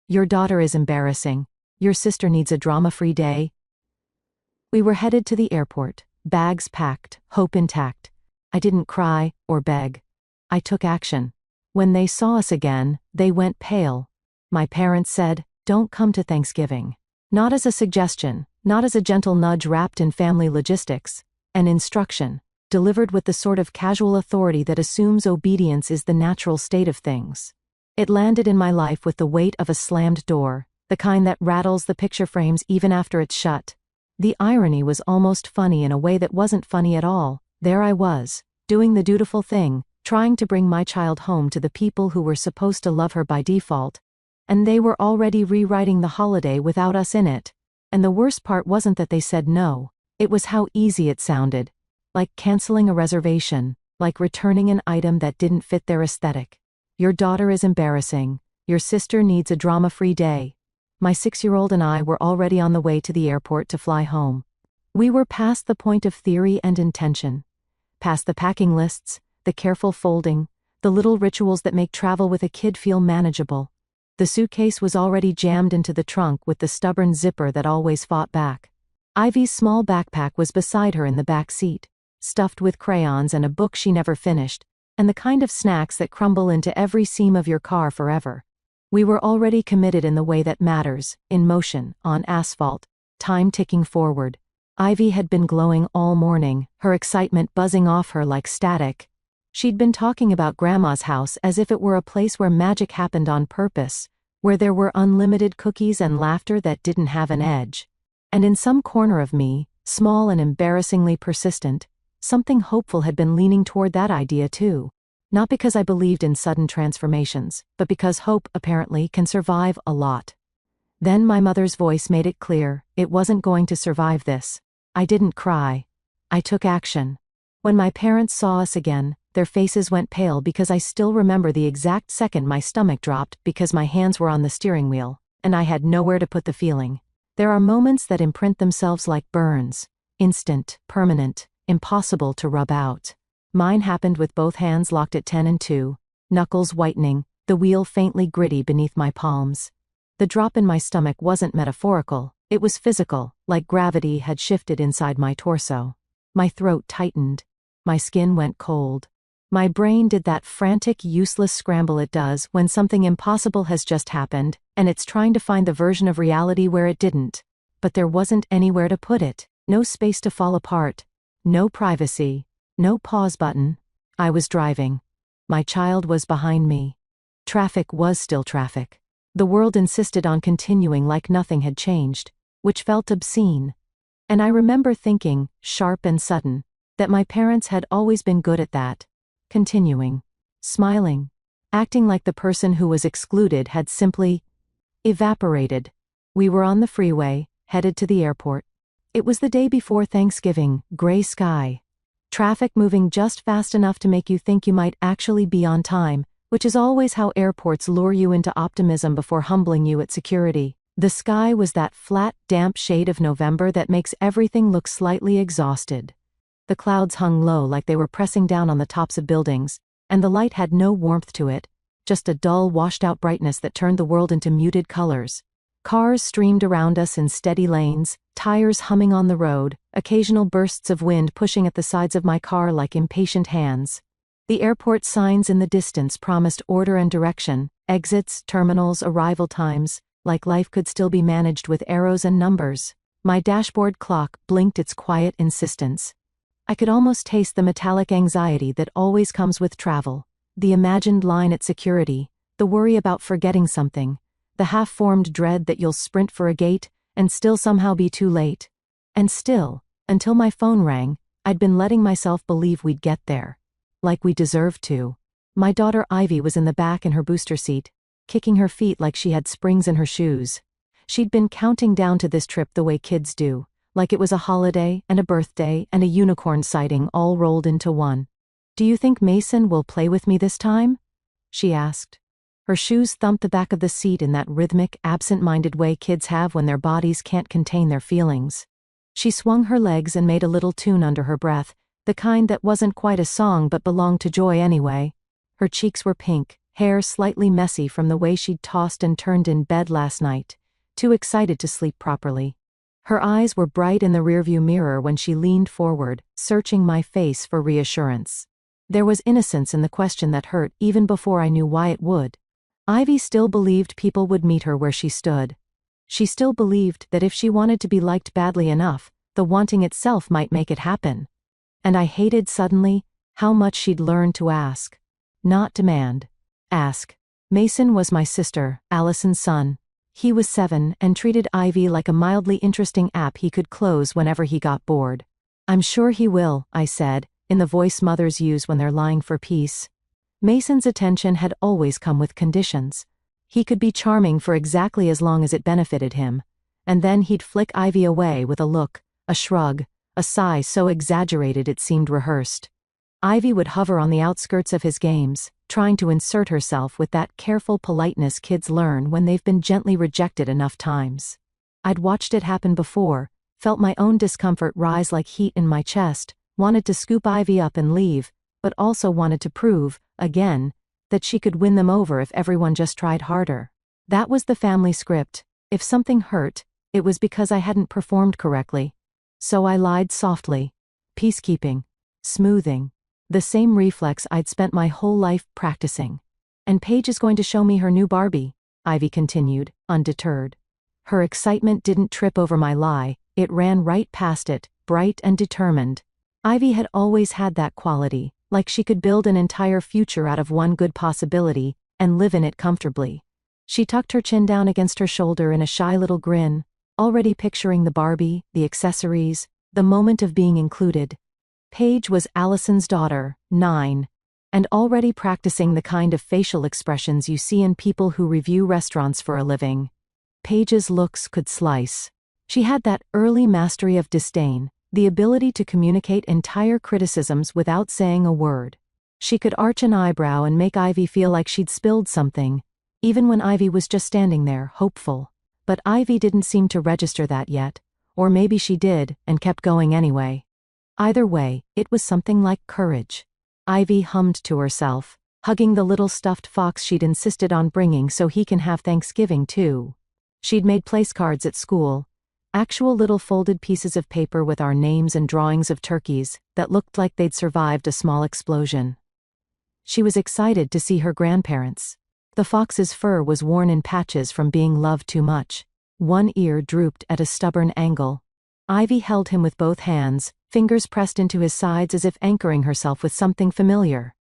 Your daughter is embarrassing. Your sister needs a drama-free day. We were headed to the airport, bags packed, hope intact. I didn't cry or beg. I took action. When they saw us again, they went pale. My parents said, "Don't come to Thanksgiving." Not as a suggestion, not as a gentle nudge wrapped in family logistics, an instruction, delivered with the sort of casual authority that assumes obedience is the natural state of things. It landed in my life with the weight of a slammed door, the kind that rattles the picture frames even after it's shut. The irony was almost funny in a way that wasn't funny at all. There I was, doing the dutiful thing, trying to bring my child home to the people who were supposed to love her by default, and they were already rewriting the holiday without us in it. And the worst part wasn't that they said no, it was how easy it sounded. Like canceling a reservation, like returning an item that didn't fit their aesthetic. Your daughter is embarrassing. Your sister needs a drama-free day. My 6-year-old and I were already on the way to the airport to fly home. We were past the point of theory and intention. Past the packing lists, the careful folding, the little rituals that make travel with a kid feel manageable. The suitcase was already jammed into the trunk with the stubborn zipper that always fought back. Ivy's small backpack was beside her in the back seat, stuffed with crayons and a book she never finished, and the kind of snacks that crumble into every seam of your car forever. We were already committed in the way that matters, in motion, on asphalt, time ticking forward. Ivy had been glowing all morning, her excitement buzzing off her like static. She'd been talking about Grandma's house as if it were a place where magic happened on purpose, where there were unlimited cookies and laughter that didn't have an edge. And in some corner of me, small and embarrassingly persistent, something hopeful had been leaning toward that idea too. Not because I believed in sudden transformations, but because hope, apparently, can survive a lot. Then my mother's voice made it clear, it wasn't going to survive this. I didn't cry. I took action. When my parents saw us again, their faces went pale because I still remember the exact second my stomach dropped because my hands were on the steering wheel, and I had nowhere to put the feeling. There are moments that imprint themselves like burns. Instant, permanent, impossible to rub out. Mine happened with both hands locked at 10 and 2, knuckles whitening, the wheel faintly gritty beneath my palms. The drop in my stomach wasn't metaphorical, it was physical, like gravity had shifted inside my torso. My throat tightened. My skin went cold. My brain did that frantic, useless scramble it does when something impossible has just happened, and it's trying to find the version of reality where it didn't. But there wasn't anywhere to put it, no space to fall apart, no privacy, no pause button. I was driving. My child was behind me. Traffic was still traffic. The world insisted on continuing like nothing had changed, which felt obscene. And I remember thinking, sharp and sudden, that my parents had always been good at that. Continuing. Smiling. Acting like the person who was excluded had simply evaporated. We were on the freeway, headed to the airport. It was the day before Thanksgiving, gray sky. Traffic moving just fast enough to make you think you might actually be on time, which is always how airports lure you into optimism before humbling you at security. The sky was that flat, damp shade of November that makes everything look slightly exhausted. The clouds hung low like they were pressing down on the tops of buildings, and the light had no warmth to it, just a dull, washed-out brightness that turned the world into muted colors. Cars streamed around us in steady lanes, tires humming on the road, occasional bursts of wind pushing at the sides of my car like impatient hands. The airport signs in the distance promised order and direction, exits, terminals, arrival times, like life could still be managed with arrows and numbers. My dashboard clock blinked its quiet insistence. I could almost taste the metallic anxiety that always comes with travel, the imagined line at security, the worry about forgetting something, the half-formed dread that you'll sprint for a gate and still somehow be too late. And still, until my phone rang, I'd been letting myself believe we'd get there. Like we deserved to. My daughter Ivy was in the back in her booster seat, kicking her feet like she had springs in her shoes. She'd been counting down to this trip the way kids do, like it was a holiday and a birthday and a unicorn sighting all rolled into one. "Do you think Mason will play with me this time?" she asked. Her shoes thumped the back of the seat in that rhythmic, absent-minded way kids have when their bodies can't contain their feelings. She swung her legs and made a little tune under her breath, the kind that wasn't quite a song but belonged to joy anyway. Her cheeks were pink, hair slightly messy from the way she'd tossed and turned in bed last night, too excited to sleep properly. Her eyes were bright in the rearview mirror when she leaned forward, searching my face for reassurance. There was innocence in the question that hurt even before I knew why it would. Ivy still believed people would meet her where she stood. She still believed that if she wanted to be liked badly enough, the wanting itself might make it happen. And I hated suddenly how much she'd learned to ask. Not demand. Ask. Mason was my sister, Allison's son. He was 7 and treated Ivy like a mildly interesting app he could close whenever he got bored. I'm sure he will, I said, in the voice mothers use when they're lying for peace. Mason's attention had always come with conditions. He could be charming for exactly as long as it benefited him, and then he'd flick Ivy away with a look, a shrug, a sigh so exaggerated it seemed rehearsed. Ivy would hover on the outskirts of his games, trying to insert herself with that careful politeness kids learn when they've been gently rejected enough times. I'd watched it happen before, felt my own discomfort rise like heat in my chest, wanted to scoop Ivy up and leave, but also wanted to prove, again, that she could win them over if everyone just tried harder. That was the family script. If something hurt, it was because I hadn't performed correctly. So I lied softly. Peacekeeping. Smoothing. The same reflex I'd spent my whole life practicing. And Paige is going to show me her new Barbie, Ivy continued, undeterred. Her excitement didn't trip over my lie, it ran right past it, bright and determined. Ivy had always had that quality, like she could build an entire future out of one good possibility, and live in it comfortably. She tucked her chin down against her shoulder in a shy little grin, already picturing the Barbie, the accessories, the moment of being included. Paige was Allison's daughter, 9, and already practicing the kind of facial expressions you see in people who review restaurants for a living. Paige's looks could slice. She had that early mastery of disdain, the ability to communicate entire criticisms without saying a word. She could arch an eyebrow and make Ivy feel like she'd spilled something, even when Ivy was just standing there, hopeful. But Ivy didn't seem to register that yet, or maybe she did, and kept going anyway. Either way, it was something like courage. Ivy hummed to herself, hugging the little stuffed fox she'd insisted on bringing so he can have Thanksgiving too. She'd made place cards at school, actual little folded pieces of paper with our names and drawings of turkeys that looked like they'd survived a small explosion. She was excited to see her grandparents. The fox's fur was worn in patches from being loved too much. One ear drooped at a stubborn angle. Ivy held him with both hands, fingers pressed into his sides as if anchoring herself with something familiar.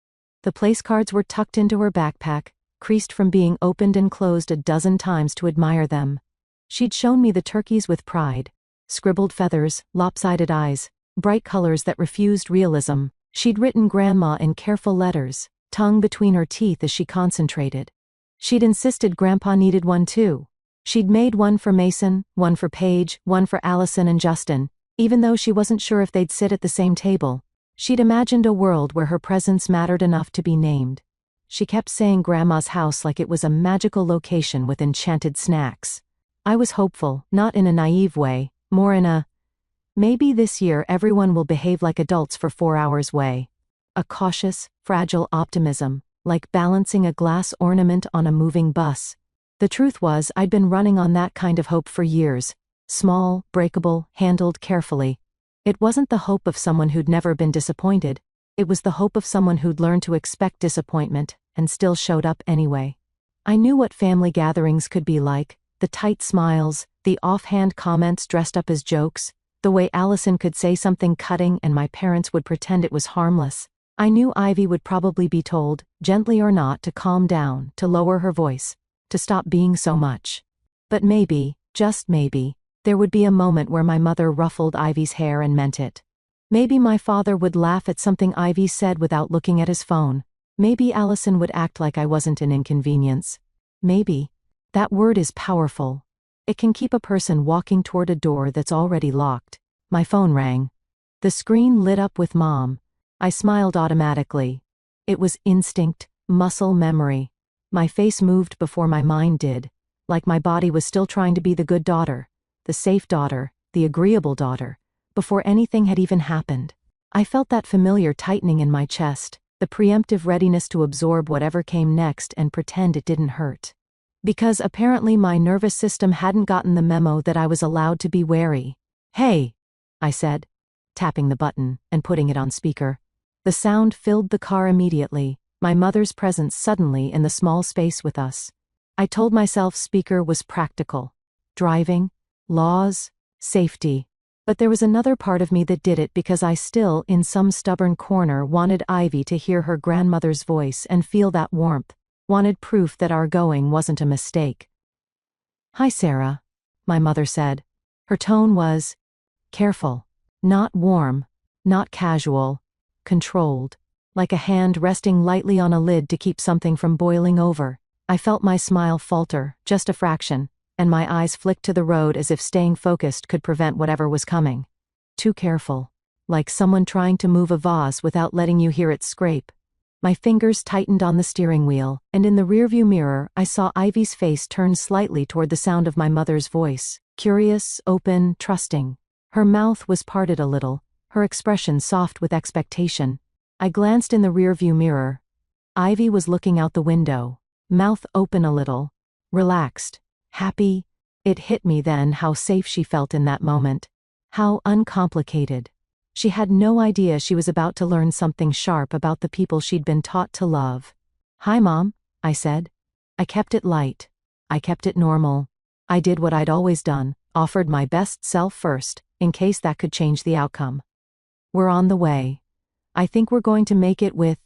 The place cards were tucked into her backpack, creased from being opened and closed a dozen times to admire them. She'd shown me the turkeys with pride. Scribbled feathers, lopsided eyes, bright colors that refused realism. She'd written Grandma in careful letters, tongue between her teeth as she concentrated. She'd insisted Grandpa needed one too. She'd made one for Mason, one for Paige, one for Allison and Justin, even though she wasn't sure if they'd sit at the same table. She'd imagined a world where her presence mattered enough to be named. She kept saying Grandma's house like it was a magical location with enchanted snacks. I was hopeful, not in a naive way, more in a, maybe this year everyone will behave like adults for 4 hours way. A cautious, fragile optimism, like balancing a glass ornament on a moving bus. The truth was, I'd been running on that kind of hope for years. Small, breakable, handled carefully. It wasn't the hope of someone who'd never been disappointed. It was the hope of someone who'd learned to expect disappointment, and still showed up anyway. I knew what family gatherings could be like, the tight smiles, the offhand comments dressed up as jokes, the way Allison could say something cutting and my parents would pretend it was harmless. I knew Ivy would probably be told, gently or not, to calm down, to lower her voice, to stop being so much. But maybe, just maybe, there would be a moment where my mother ruffled Ivy's hair and meant it. Maybe my father would laugh at something Ivy said without looking at his phone. Maybe Allison would act like I wasn't an inconvenience. Maybe. That word is powerful. It can keep a person walking toward a door that's already locked. My phone rang. The screen lit up with Mom. I smiled automatically. It was instinct, muscle memory. My face moved before my mind did, like my body was still trying to be the good daughter, the safe daughter, the agreeable daughter, before anything had even happened. I felt that familiar tightening in my chest, the preemptive readiness to absorb whatever came next and pretend it didn't hurt. Because apparently my nervous system hadn't gotten the memo that I was allowed to be wary. "Hey," I said, tapping the button and putting it on speaker. The sound filled the car immediately, my mother's presence suddenly in the small space with us. I told myself speaker was practical. Driving, laws, safety. But there was another part of me that did it because I still, in some stubborn corner, wanted Ivy to hear her grandmother's voice and feel that warmth, wanted proof that our going wasn't a mistake. "Hi, Sarah," my mother said. Her tone was careful, not warm, not casual, controlled, like a hand resting lightly on a lid to keep something from boiling over. I felt my smile falter, just a fraction, and my eyes flicked to the road as if staying focused could prevent whatever was coming. Too careful. Like someone trying to move a vase without letting you hear it scrape. My fingers tightened on the steering wheel, and in the rearview mirror I saw Ivy's face turn slightly toward the sound of my mother's voice, curious, open, trusting. Her mouth was parted a little, her expression soft with expectation. I glanced in the rearview mirror. Ivy was looking out the window, mouth open a little, relaxed. Happy. It hit me then how safe she felt in that moment. How uncomplicated. She had no idea she was about to learn something sharp about the people she'd been taught to love. "Hi, Mom," I said. I kept it light. I kept it normal. I did what I'd always done, offered my best self first, in case that could change the outcome. "We're on the way. I think we're going to make it with..."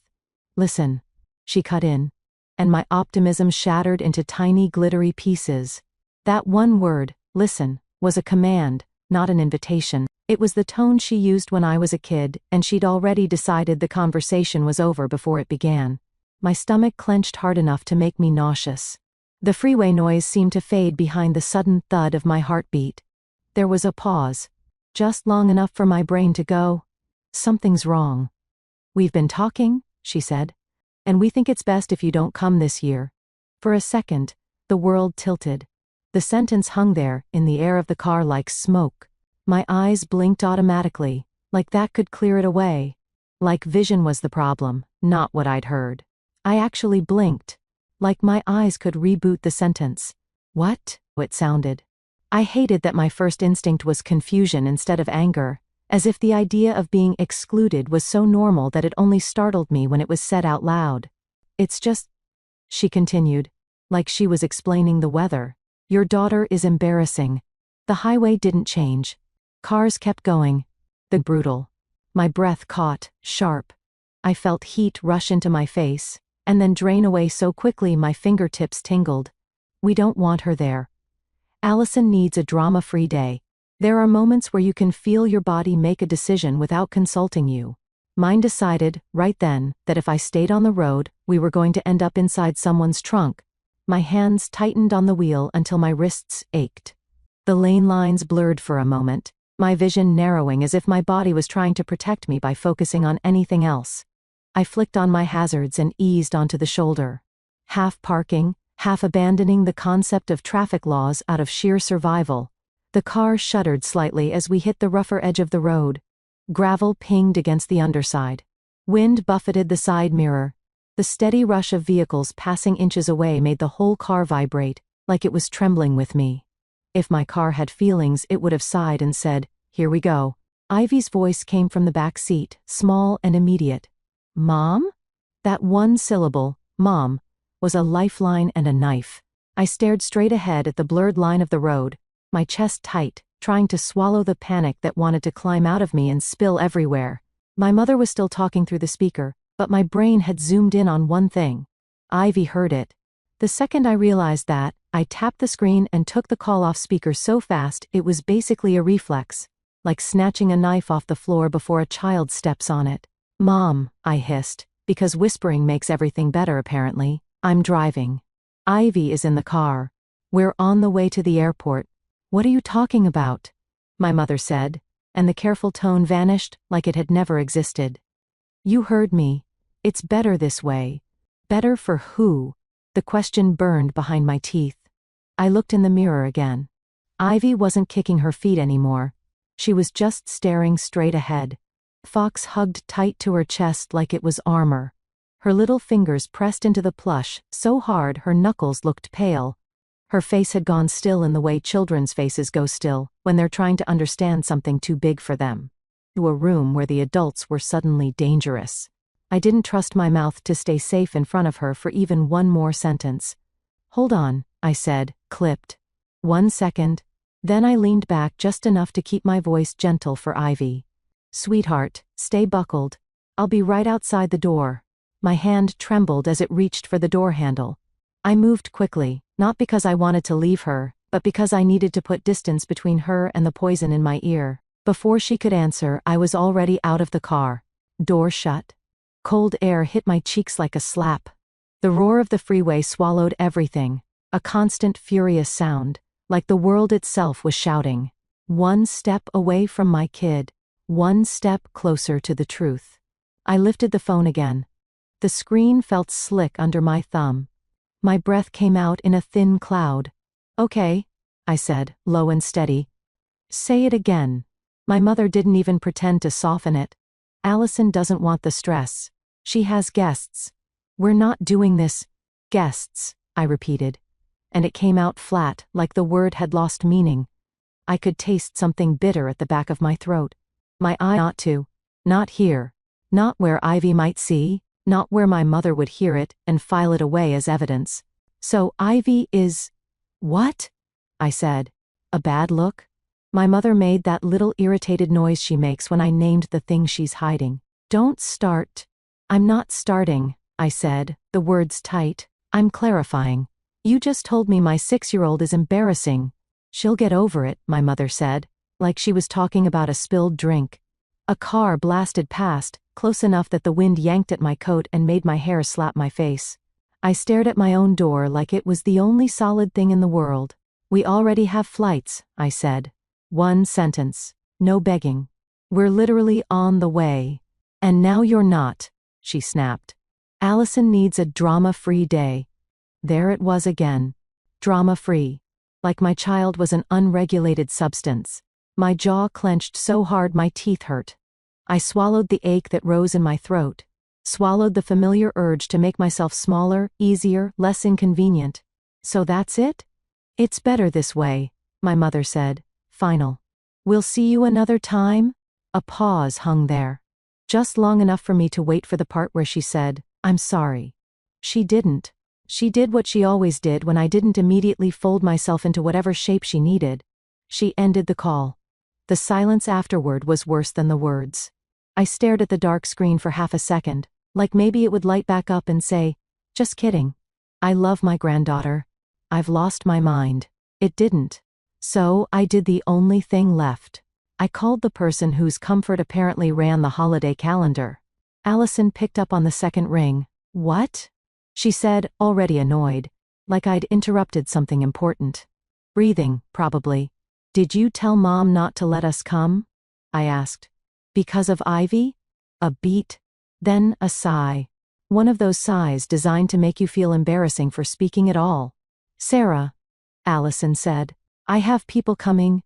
"Listen," she cut in. And my optimism shattered into tiny glittery pieces. That one word, listen, was a command, not an invitation. It was the tone she used when I was a kid, and she'd already decided the conversation was over before it began. My stomach clenched hard enough to make me nauseous. The freeway noise seemed to fade behind the sudden thud of my heartbeat. There was a pause. Just long enough for my brain to go, "Something's wrong." "We've been talking," she said. "And we think it's best if you don't come this year." For a second, the world tilted. The sentence hung there, in the air of the car like smoke. My eyes blinked automatically, like that could clear it away. Like vision was the problem, not what I'd heard. I actually blinked. Like my eyes could reboot the sentence. "What?" it sounded. I hated that my first instinct was confusion instead of anger, as if the idea of being excluded was so normal that it only startled me when it was said out loud. "It's just," she continued, like she was explaining the weather. "Your daughter is embarrassing." The highway didn't change. Cars kept going. The brutal. My breath caught, sharp. I felt heat rush into my face, and then drain away so quickly my fingertips tingled. "We don't want her there. Allison needs a drama-free day. There are moments where you can feel your body make a decision without consulting you. Mine decided, right then, that if I stayed on the road, we were going to end up inside someone's trunk." My hands tightened on the wheel until my wrists ached. The lane lines blurred for a moment, my vision narrowing as if my body was trying to protect me by focusing on anything else. I flicked on my hazards and eased onto the shoulder. Half parking, half abandoning the concept of traffic laws out of sheer survival. The car shuddered slightly as we hit the rougher edge of the road. Gravel pinged against the underside. Wind buffeted the side mirror. The steady rush of vehicles passing inches away made the whole car vibrate, like it was trembling with me. If my car had feelings, it would have sighed and said, "Here we go." Ivy's voice came from the back seat, small and immediate. "Mom?" That one syllable, "Mom," was a lifeline and a knife. I stared straight ahead at the blurred line of the road, my chest tight, trying to swallow the panic that wanted to climb out of me and spill everywhere. My mother was still talking through the speaker, but my brain had zoomed in on one thing. Ivy heard it. The second I realized that, I tapped the screen and took the call off speaker so fast it was basically a reflex, like snatching a knife off the floor before a child steps on it. "Mom," I hissed, because whispering makes everything better apparently. "I'm driving. Ivy is in the car. We're on the way to the airport." "What are you talking about?" my mother said, and the careful tone vanished like it had never existed. "You heard me. It's better this way." Better for who? The question burned behind my teeth. I looked in the mirror again. Ivy wasn't kicking her feet anymore. She was just staring straight ahead. Fox hugged tight to her chest like it was armor. Her little fingers pressed into the plush, so hard her knuckles looked pale. Her face had gone still in the way children's faces go still, when they're trying to understand something too big for them. To a room where the adults were suddenly dangerous. I didn't trust my mouth to stay safe in front of her for even one more sentence. "Hold on," I said, clipped. "1 second. Then I leaned back just enough to keep my voice gentle for Ivy. "Sweetheart, stay buckled. I'll be right outside the door." My hand trembled as it reached for the door handle. I moved quickly, not because I wanted to leave her, but because I needed to put distance between her and the poison in my ear. Before she could answer, I was already out of the car. Door shut. Cold air hit my cheeks like a slap. The roar of the freeway swallowed everything, a constant furious sound, like the world itself was shouting. One step away from my kid. One step closer to the truth. I lifted the phone again. The screen felt slick under my thumb. My breath came out in a thin cloud. "Okay," I said, low and steady. "Say it again." My mother didn't even pretend to soften it. "Allison doesn't want the stress. She has guests." "We're not doing this." "Guests," I repeated. And it came out flat, like the word had lost meaning. I could taste something bitter at the back of my throat. My eye not to. Not here. Not where Ivy might see. Not where my mother would hear it and file it away as evidence. "So Ivy is—" "What?" I said. "A bad look?" My mother made that little irritated noise she makes when I named the thing she's hiding. "Don't start." "I'm not starting," I said, the words tight. "I'm clarifying. You just told me my 6-year-old is embarrassing." "She'll get over it," my mother said, like she was talking about a spilled drink. A car blasted past, close enough that the wind yanked at my coat and made my hair slap my face. I stared at my own door like it was the only solid thing in the world. "We already have flights," I said. One sentence. No begging. "We're literally on the way." "And now you're not," she snapped. "Allison needs a drama-free day." There it was again. Drama-free. Like my child was an unregulated substance. My jaw clenched so hard my teeth hurt. I swallowed the ache that rose in my throat. Swallowed the familiar urge to make myself smaller, easier, less inconvenient. "So that's it?" "It's better this way," my mother said. Final. "We'll see you another time?" A pause hung there. Just long enough for me to wait for the part where she said, "I'm sorry." She didn't. She did what she always did when I didn't immediately fold myself into whatever shape she needed. She ended the call. The silence afterward was worse than the words. I stared at the dark screen for half a second, like maybe it would light back up and say, "Just kidding. I love my granddaughter. I've lost my mind." It didn't. So I did the only thing left. I called the person whose comfort apparently ran the holiday calendar. Allison picked up on the second ring. "What?" she said, already annoyed, like I'd interrupted something important. "Breathing, probably." "Did you tell Mom not to let us come?" I asked. "Because of Ivy?" A beat. Then a sigh. One of those sighs designed to make you feel embarrassing for speaking at all. "Sarah," Allison said, "I have people coming."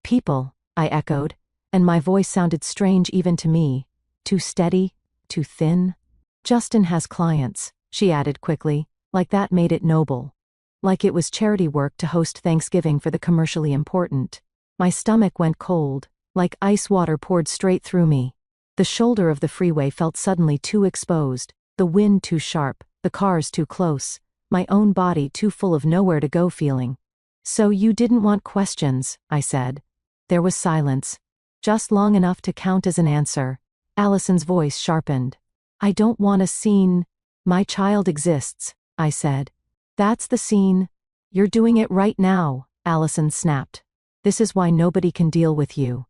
"People," I echoed, and my voice sounded strange even to me. Too steady, too thin. "Justin has clients," she added quickly, like that made it noble. Like it was charity work to host Thanksgiving for the commercially important. My stomach went cold, like ice water poured straight through me. The shoulder of the freeway felt suddenly too exposed, the wind too sharp, the cars too close, my own body too full of nowhere to go feeling. "So you didn't want questions," I said. There was silence. Just long enough to count as an answer. Allison's voice sharpened. "I don't want a scene." "My child exists," I said. "That's the scene." "You're doing it right now," Allison snapped. "This is why nobody can deal with you.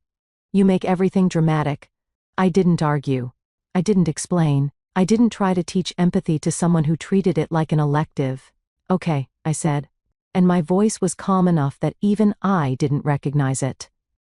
You make everything dramatic." I didn't argue. I didn't explain. I didn't try to teach empathy to someone who treated it like an elective. "Okay," I said. And my voice was calm enough that even I didn't recognize it.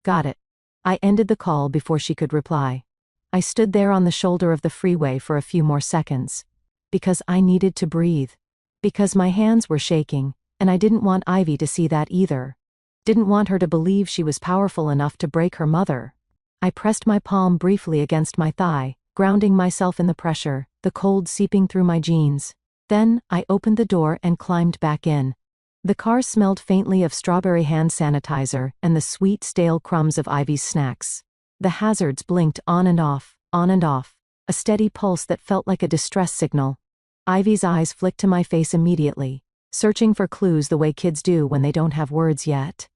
"Got it." I ended the call before she could reply. I stood there on the shoulder of the freeway for a few more seconds. Because I needed to breathe. Because my hands were shaking, and I didn't want Ivy to see that either. Didn't want her to believe she was powerful enough to break her mother. I pressed my palm briefly against my thigh, grounding myself in the pressure, the cold seeping through my jeans. Then, I opened the door and climbed back in. The car smelled faintly of strawberry hand sanitizer and the sweet, stale crumbs of Ivy's snacks. The hazards blinked on and off, a steady pulse that felt like a distress signal. Ivy's eyes flicked to my face immediately, searching for clues the way kids do when they don't have words yet.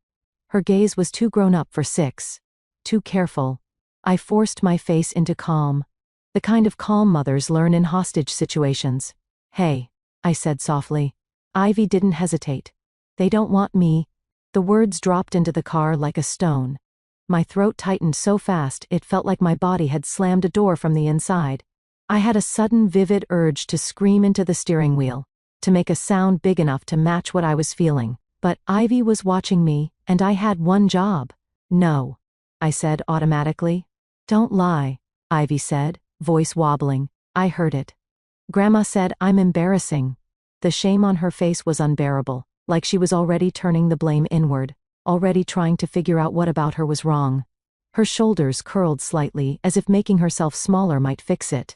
Her gaze was too grown up for 6. Too careful. I forced my face into calm. The kind of calm mothers learn in hostage situations. "Hey," I said softly. Ivy didn't hesitate. "They don't want me." The words dropped into the car like a stone. My throat tightened so fast it felt like my body had slammed a door from the inside. I had a sudden vivid urge to scream into the steering wheel, to make a sound big enough to match what I was feeling. But Ivy was watching me, and I had one job. "No," I said automatically. "Don't lie," Ivy said, voice wobbling. I heard it. "Grandma said I'm embarrassing." The shame on her face was unbearable, like she was already turning the blame inward, already trying to figure out what about her was wrong. Her shoulders curled slightly, as if making herself smaller might fix it.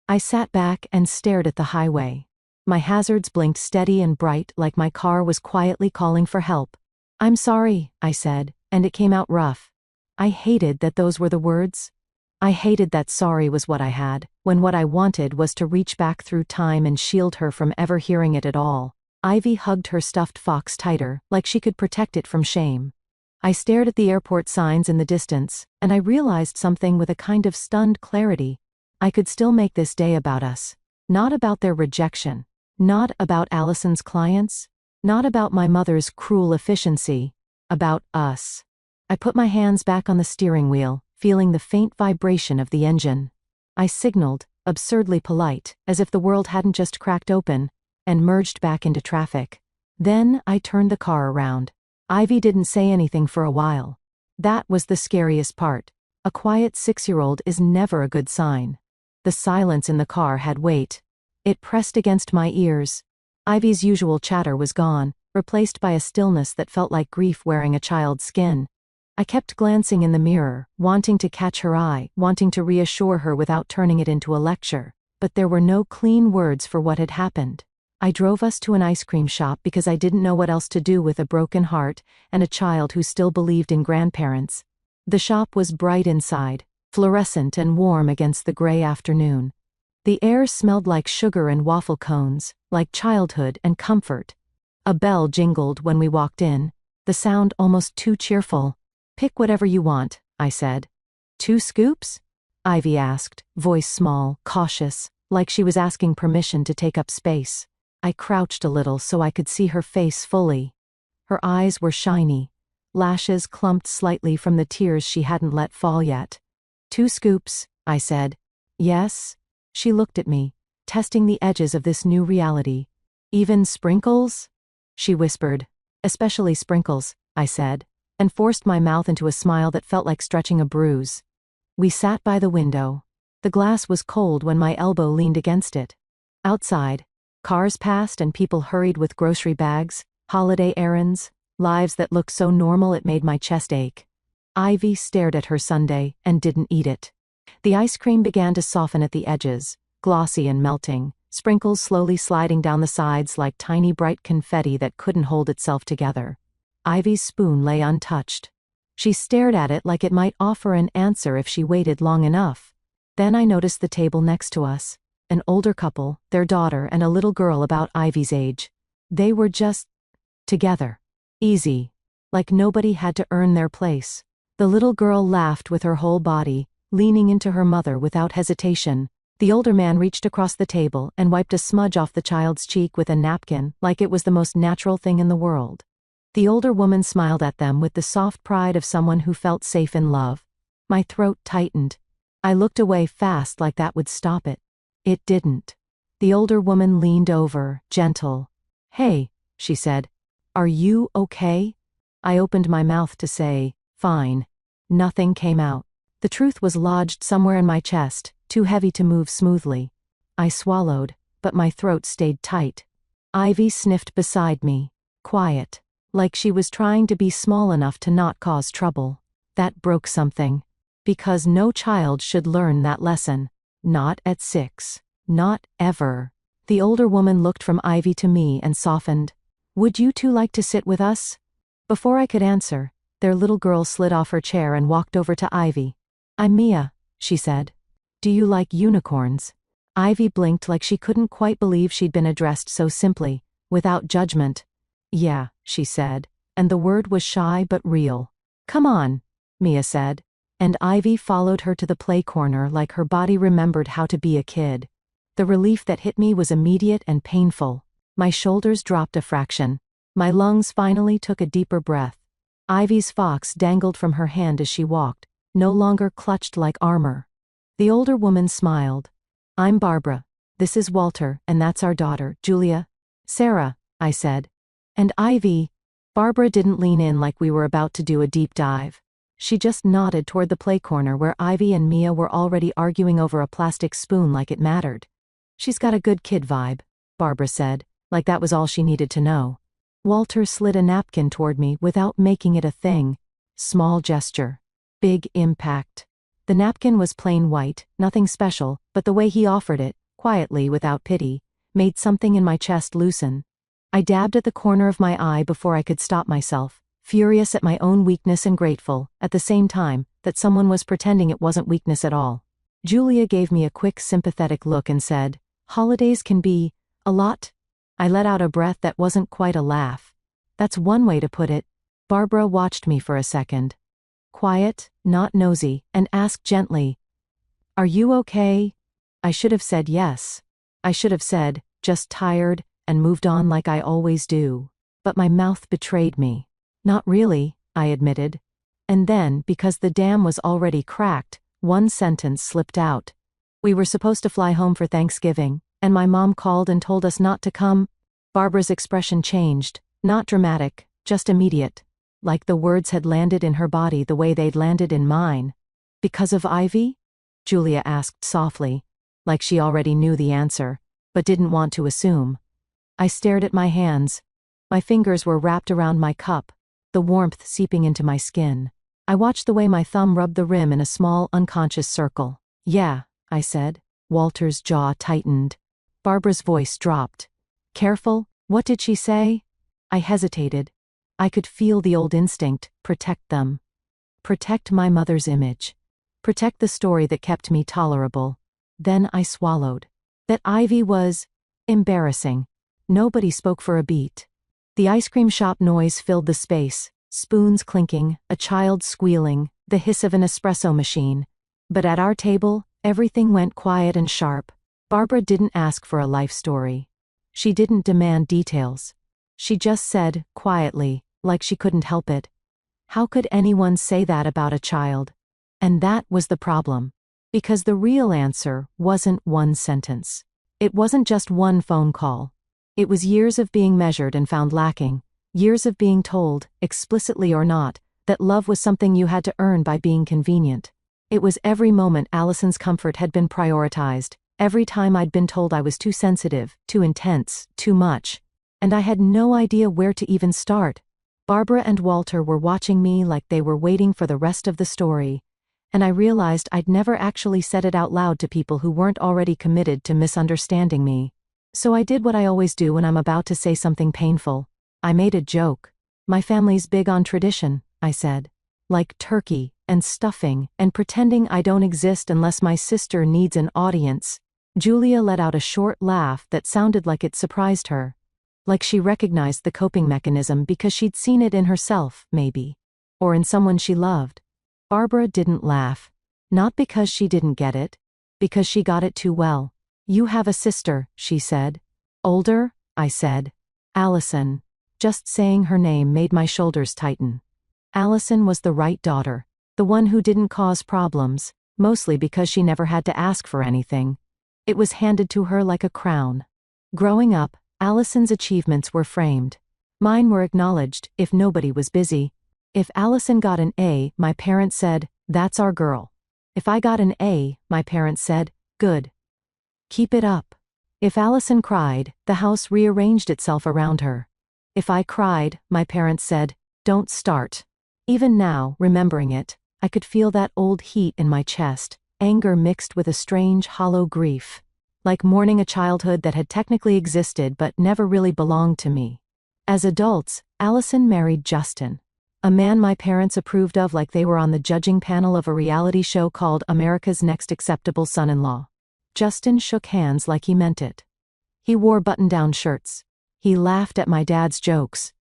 I sat back and stared at the highway. My hazards blinked steady and bright, like my car was quietly calling for help. "I'm sorry," I said, and it came out rough. I hated that those were the words. I hated that sorry was what I had, when what I wanted was to reach back through time and shield her from ever hearing it at all. Ivy hugged her stuffed fox tighter, like she could protect it from shame. I stared at the airport signs in the distance, and I realized something with a kind of stunned clarity. I could still make this day about us. Not about their rejection. Not about Allison's clients. Not about my mother's cruel efficiency. About us. I put my hands back on the steering wheel, feeling the faint vibration of the engine. I signaled, absurdly polite, as if the world hadn't just cracked open, and merged back into traffic. Then I turned the car around. Ivy didn't say anything for a while. That was the scariest part. A quiet 6-year-old is never a good sign. The silence in the car had weight. It pressed against my ears. Ivy's usual chatter was gone, replaced by a stillness that felt like grief wearing a child's skin. I kept glancing in the mirror, wanting to catch her eye, wanting to reassure her without turning it into a lecture. But there were no clean words for what had happened. I drove us to an ice cream shop because I didn't know what else to do with a broken heart and a child who still believed in grandparents. The shop was bright inside, fluorescent and warm against the gray afternoon. The air smelled like sugar and waffle cones, like childhood and comfort. A bell jingled when we walked in, the sound almost too cheerful. "Pick whatever you want," I said. "2 scoops?" Ivy asked, voice small, cautious, like she was asking permission to take up space. I crouched a little so I could see her face fully. Her eyes were shiny. Lashes clumped slightly from the tears she hadn't let fall yet. 2 scoops, I said. "Yes?" She looked at me, testing the edges of this new reality. "Even sprinkles?" she whispered. "Especially sprinkles," I said, and forced my mouth into a smile that felt like stretching a bruise. We sat by the window. The glass was cold when my elbow leaned against it. Outside, cars passed and people hurried with grocery bags, holiday errands, lives that looked so normal it made my chest ache. Ivy stared at her sundae and didn't eat it. The ice cream began to soften at the edges, glossy and melting, sprinkles slowly sliding down the sides like tiny bright confetti that couldn't hold itself together. Ivy's spoon lay untouched. She stared at it like it might offer an answer if she waited long enough. Then I noticed the table next to us. An older couple, their daughter and a little girl about Ivy's age. They were just together. Easy. Like nobody had to earn their place. The little girl laughed with her whole body, leaning into her mother without hesitation. The older man reached across the table and wiped a smudge off the child's cheek with a napkin like it was the most natural thing in the world. The older woman smiled at them with the soft pride of someone who felt safe in love. My throat tightened. I looked away fast like that would stop it. It didn't. The older woman leaned over, gentle. "Hey," she said. "Are you okay?" I opened my mouth to say, "Fine." Nothing came out. The truth was lodged somewhere in my chest, too heavy to move smoothly. I swallowed, but my throat stayed tight. Ivy sniffed beside me, quiet, like she was trying to be small enough to not cause trouble. That broke something. Because no child should learn that lesson. Not at 6. Not ever. The older woman looked from Ivy to me and softened. Would you two like to sit with us? Before I could answer, their little girl slid off her chair and walked over to Ivy. I'm Mia, she said. Do you like unicorns? Ivy blinked like she couldn't quite believe she'd been addressed so simply, without judgment. Yeah, she said, and the word was shy but real. Come on, Mia said, and Ivy followed her to the play corner like her body remembered how to be a kid. The relief that hit me was immediate and painful. My shoulders dropped a fraction. My lungs finally took a deeper breath. Ivy's fox dangled from her hand as she walked, no longer clutched like armor. The older woman smiled. I'm Barbara. This is Walter, and that's our daughter, Julia. Sarah, I said. And Ivy. Barbara didn't lean in like we were about to do a deep dive. She just nodded toward the play corner where Ivy and Mia were already arguing over a plastic spoon like it mattered. She's got a good kid vibe, Barbara said, like that was all she needed to know. Walter slid a napkin toward me without making it a thing. Small gesture. Big impact. The napkin was plain white, nothing special, but the way he offered it, quietly without pity, made something in my chest loosen. I dabbed at the corner of my eye before I could stop myself, furious at my own weakness and grateful, at the same time, that someone was pretending it wasn't weakness at all. Julia gave me a quick sympathetic look and said, holidays can be a lot. I let out a breath that wasn't quite a laugh. That's one way to put it. Barbara watched me for a second. Quiet, not nosy, and asked gently, are you okay? I should have said yes. I should have said, just tired, and moved on like I always do. But my mouth betrayed me. Not really, I admitted. And then, because the dam was already cracked, one sentence slipped out. We were supposed to fly home for Thanksgiving, and my mom called and told us not to come. Barbara's expression changed, not dramatic, just immediate. Like the words had landed in her body the way they'd landed in mine. Because of Ivy? Julia asked softly, like she already knew the answer, but didn't want to assume. I stared at my hands. My fingers were wrapped around my cup, the warmth seeping into my skin. I watched the way my thumb rubbed the rim in a small, unconscious circle. Yeah, I said. Walter's jaw tightened. Barbara's voice dropped. Careful, what did she say? I hesitated. I could feel the old instinct, protect them. Protect my mother's image. Protect the story that kept me tolerable. Then I swallowed. That Ivy was embarrassing. Nobody spoke for a beat. The ice cream shop noise filled the space, spoons clinking, a child squealing, the hiss of an espresso machine. But at our table, everything went quiet and sharp. Barbara didn't ask for a life story. She didn't demand details. She just said, quietly, like she couldn't help it, how could anyone say that about a child? And that was the problem. Because the real answer wasn't one sentence. It wasn't just one phone call. It was years of being measured and found lacking, years of being told, explicitly or not, that love was something you had to earn by being convenient. It was every moment Allison's comfort had been prioritized, every time I'd been told I was too sensitive, too intense, too much. And I had no idea where to even start. Barbara and Walter were watching me like they were waiting for the rest of the story, and I realized I'd never actually said it out loud to people who weren't already committed to misunderstanding me. So I did what I always do when I'm about to say something painful. I made a joke. My family's big on tradition, I said. Like turkey, and stuffing, and pretending I don't exist unless my sister needs an audience. Julia let out a short laugh that sounded like it surprised her. Like she recognized the coping mechanism because she'd seen it in herself, maybe. Or in someone she loved. Barbara didn't laugh. Not because she didn't get it. Because she got it too well. You have a sister, she said. Older? I said. Allison. Just saying her name made my shoulders tighten. Allison was the right daughter. The one who didn't cause problems, mostly because she never had to ask for anything. It was handed to her like a crown. Growing up, Allison's achievements were framed. Mine were acknowledged, if nobody was busy. If Allison got an A, my parents said, that's our girl. If I got an A, my parents said, good. Keep it up. If Allison cried, the house rearranged itself around her. If I cried, my parents said, don't start. Even now, remembering it, I could feel that old heat in my chest. anger mixed with a strange, hollow grief. Like mourning a childhood that had technically existed but never really belonged to me. As adults, Allison married Justin. A man my parents approved of like they were on the judging panel of a reality show called America's Next Acceptable Son-in-Law. Justin shook hands like he meant it. He wore button-down shirts. He laughed at my dad's jokes.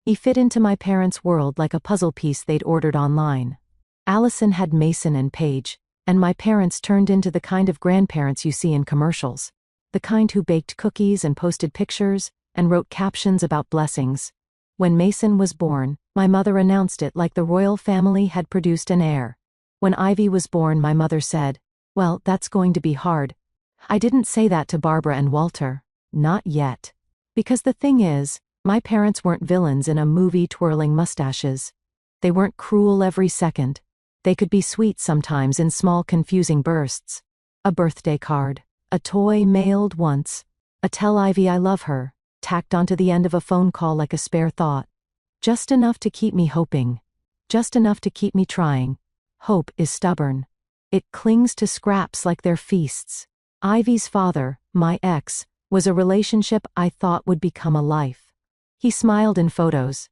He fit into my parents' world like a puzzle piece they'd ordered online. Allison had Mason and Paige, and my parents turned into the kind of grandparents you see in commercials. The kind who baked cookies and posted pictures, and wrote captions about blessings. When Mason was born, my mother announced it like the royal family had produced an heir. When Ivy was born, my mother said, "Well, that's going to be hard." I didn't say that to Barbara and Walter. Not yet. Because the thing is, my parents weren't villains in a movie twirling mustaches. They weren't cruel every second. They could be sweet sometimes in small confusing bursts. A birthday card. A toy mailed once. A "Tell Ivy I love her," tacked onto the end of a phone call like a spare thought. Just enough to keep me hoping. Just enough to keep me trying. Hope is stubborn. It clings to scraps like they're feasts. Ivy's father, my ex, was a relationship I thought would become a life. He smiled in photos.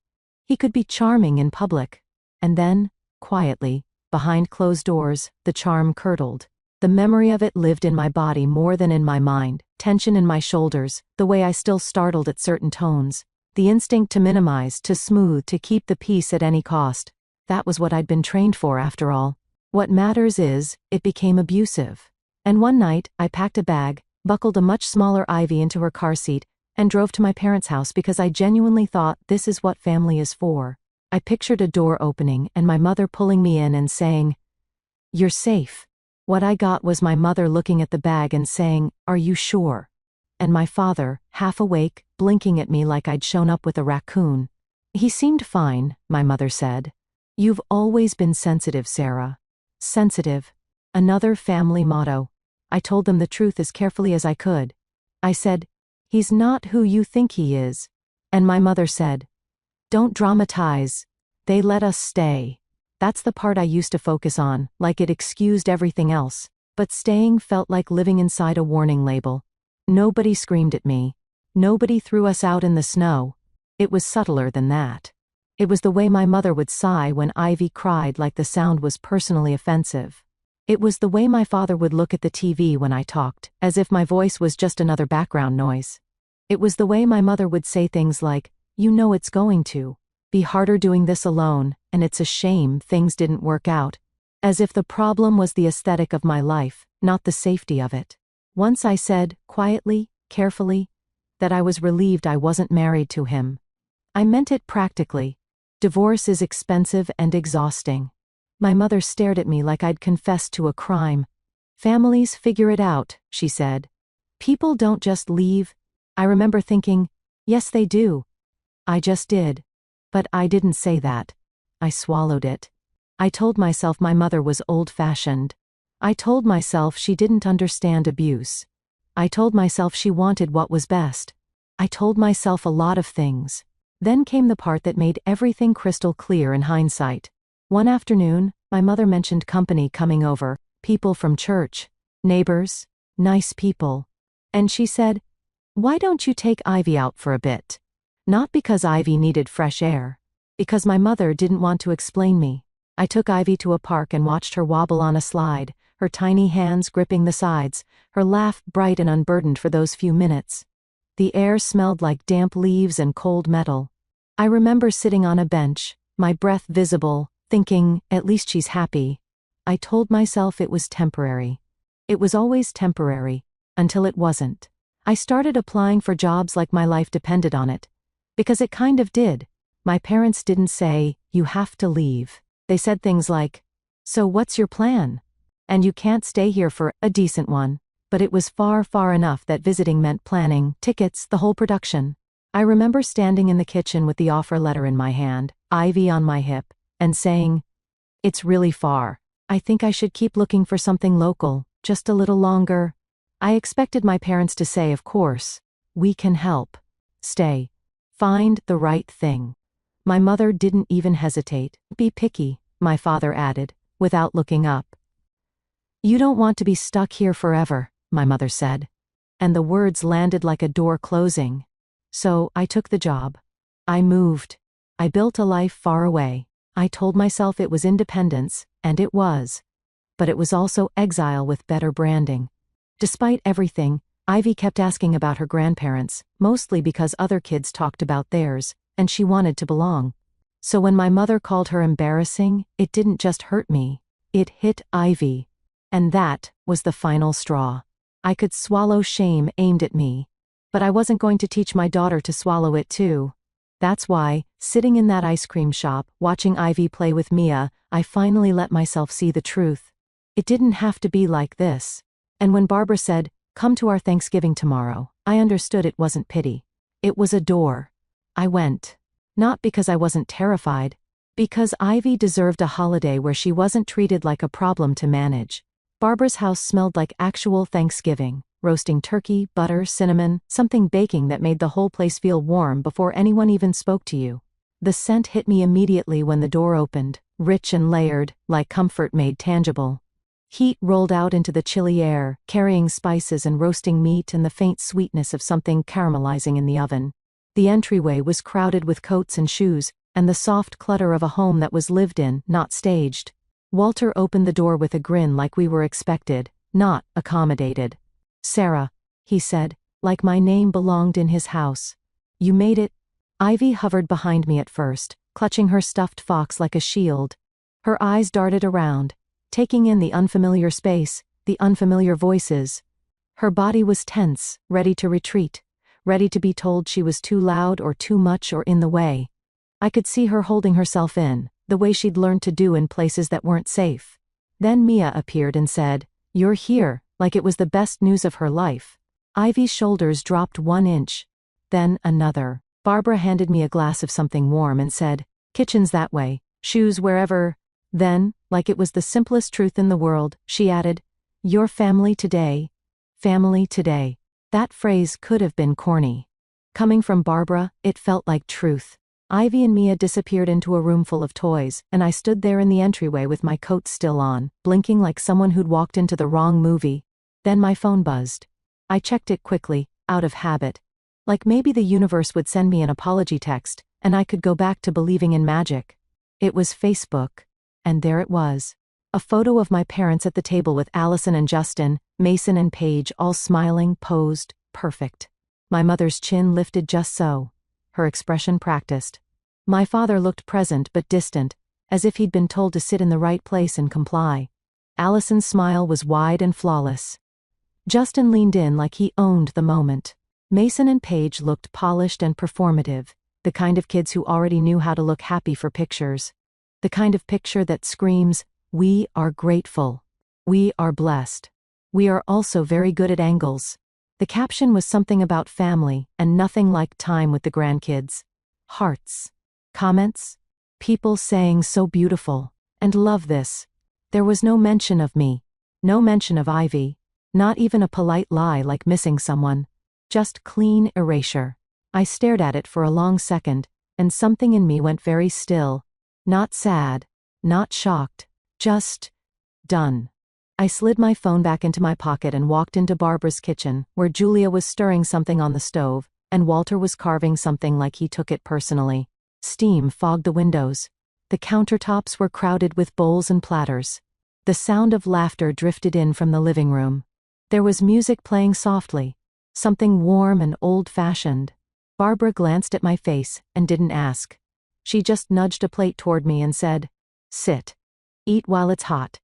He could be charming in public. And then, quietly, behind closed doors, the charm curdled. The memory of it lived in my body more than in my mind, tension in my shoulders, the way I still startled at certain tones. The instinct to minimize, to smooth, to keep the peace at any cost. That was what I'd been trained for after all. What matters is, it became abusive. And one night, I packed a bag, buckled a much smaller Ivy into her car seat, and drove to my parents' house because I genuinely thought this is what family is for. I pictured a door opening and my mother pulling me in and saying, "You're safe." What I got was my mother looking at the bag and saying, "Are you sure?" And my father, half awake, blinking at me like I'd shown up with a raccoon. "He seemed fine," my mother said. "You've always been sensitive, Sarah." Sensitive. Another family motto. I told them the truth as carefully as I could. I said, "He's not who you think he is." And my mother said, "Don't dramatize. They let us stay." That's the part I used to focus on, like it excused everything else. But staying felt like living inside a warning label. Nobody screamed at me. Nobody threw us out in the snow. It was subtler than that. It was the way my mother would sigh when Ivy cried like the sound was personally offensive. It was the way my father would look at the TV when I talked, as if my voice was just another background noise. It was the way my mother would say things like, "You know it's going to be harder doing this alone, and it's a shame things didn't work out." As if the problem was the aesthetic of my life, not the safety of it. Once I said, quietly, carefully, that I was relieved I wasn't married to him. I meant it practically. Divorce is expensive and exhausting. My mother stared at me like I'd confessed to a crime. "Families figure it out," she said. "People don't just leave." I remember thinking, yes they do. I just did. But I didn't say that. I swallowed it. I told myself my mother was old-fashioned. I told myself she didn't understand abuse. I told myself she wanted what was best. I told myself a lot of things. Then came the part that made everything crystal clear in hindsight. One afternoon, my mother mentioned company coming over, people from church, neighbors, nice people. And she said, "Why don't you take Ivy out for a bit?" Not because Ivy needed fresh air. Because my mother didn't want to explain me. I took Ivy to a park and watched her wobble on a slide, her tiny hands gripping the sides, her laugh bright and unburdened for those few minutes. The air smelled like damp leaves and cold metal. I remember sitting on a bench, my breath visible, thinking, at least she's happy. I told myself it was temporary. It was always temporary, until it wasn't. I started applying for jobs like my life depended on it. Because it kind of did. My parents didn't say, "You have to leave." They said things like, "So what's your plan?" And "You can't stay here for a decent one." But it was far, far enough that visiting meant planning, tickets, the whole production. I remember standing in the kitchen with the offer letter in my hand, Ivy on my hip, and saying, "It's really far. I think I should keep looking for something local, just a little longer." I expected my parents to say, of course, "We can help. Stay. Find the right thing." My mother didn't even hesitate. "Be picky," my father added, without looking up. You don't want to be stuck here forever, my mother said. And the words landed like a door closing. So, I took the job. I moved. I built a life far away. I told myself it was independence, and it was. But it was also exile with better branding. Despite everything, Ivy kept asking about her grandparents, mostly because other kids talked about theirs, and she wanted to belong. So when my mother called her embarrassing, it didn't just hurt me. It hit Ivy. And that was the final straw. I could swallow shame aimed at me. But I wasn't going to teach my daughter to swallow it too. That's why, sitting in that ice cream shop, watching Ivy play with Mia, I finally let myself see the truth. It didn't have to be like this. And when Barbara said, "Come to our Thanksgiving tomorrow," I understood it wasn't pity. It was a door. I went. Not because I wasn't terrified. Because Ivy deserved a holiday where she wasn't treated like a problem to manage. Barbara's house smelled like actual Thanksgiving. Roasting turkey, butter, cinnamon, something baking that made the whole place feel warm before anyone even spoke to you. The scent hit me immediately when the door opened, rich and layered, like comfort made tangible. Heat rolled out into the chilly air, carrying spices and roasting meat and the faint sweetness of something caramelizing in the oven. The entryway was crowded with coats and shoes, and the soft clutter of a home that was lived in, not staged. Walter opened the door with a grin like we were expected, not accommodated. "Sarah," he said, like my name belonged in his house. "You made it." Ivy hovered behind me at first, clutching her stuffed fox like a shield. Her eyes darted around, taking in the unfamiliar space, the unfamiliar voices. Her body was tense, ready to retreat, ready to be told she was too loud or too much or in the way. I could see her holding herself in, the way she'd learned to do in places that weren't safe. Then Mia appeared and said, "You're here," like it was the best news of her life. Ivy's shoulders dropped 1 inch. Then another. Barbara handed me a glass of something warm and said, "Kitchen's that way, shoes wherever." Then, like it was the simplest truth in the world, she added, "Your family today." Family today. That phrase could have been corny. Coming from Barbara, it felt like truth. Ivy and Mia disappeared into a room full of toys, and I stood there in the entryway with my coat still on, blinking like someone who'd walked into the wrong movie. Then my phone buzzed. I checked it quickly, out of habit. Like maybe the universe would send me an apology text, and I could go back to believing in magic. It was Facebook. And there it was. A photo of my parents at the table with Allison and Justin, Mason and Paige all smiling, posed, perfect. My mother's chin lifted just so. Her expression practiced. My father looked present but distant, as if he'd been told to sit in the right place and comply. Allison's smile was wide and flawless. Justin leaned in like he owned the moment. Mason and Paige looked polished and performative, the kind of kids who already knew how to look happy for pictures. The kind of picture that screams, "We are grateful. We are blessed. We are also very good at angles." The caption was something about family, and nothing like time with the grandkids. Hearts. Comments. People saying "so beautiful," and "love this." There was no mention of me. No mention of Ivy. Not even a polite lie like missing someone. Just clean erasure. I stared at it for a long second, and something in me went very still. Not sad. Not shocked. Just done. I slid my phone back into my pocket and walked into Barbara's kitchen, where Julia was stirring something on the stove, and Walter was carving something like he took it personally. Steam fogged the windows. The countertops were crowded with bowls and platters. The sound of laughter drifted in from the living room. There was music playing softly, something warm and old-fashioned. Barbara glanced at my face and didn't ask. She just nudged a plate toward me and said, "Sit. Eat while it's hot."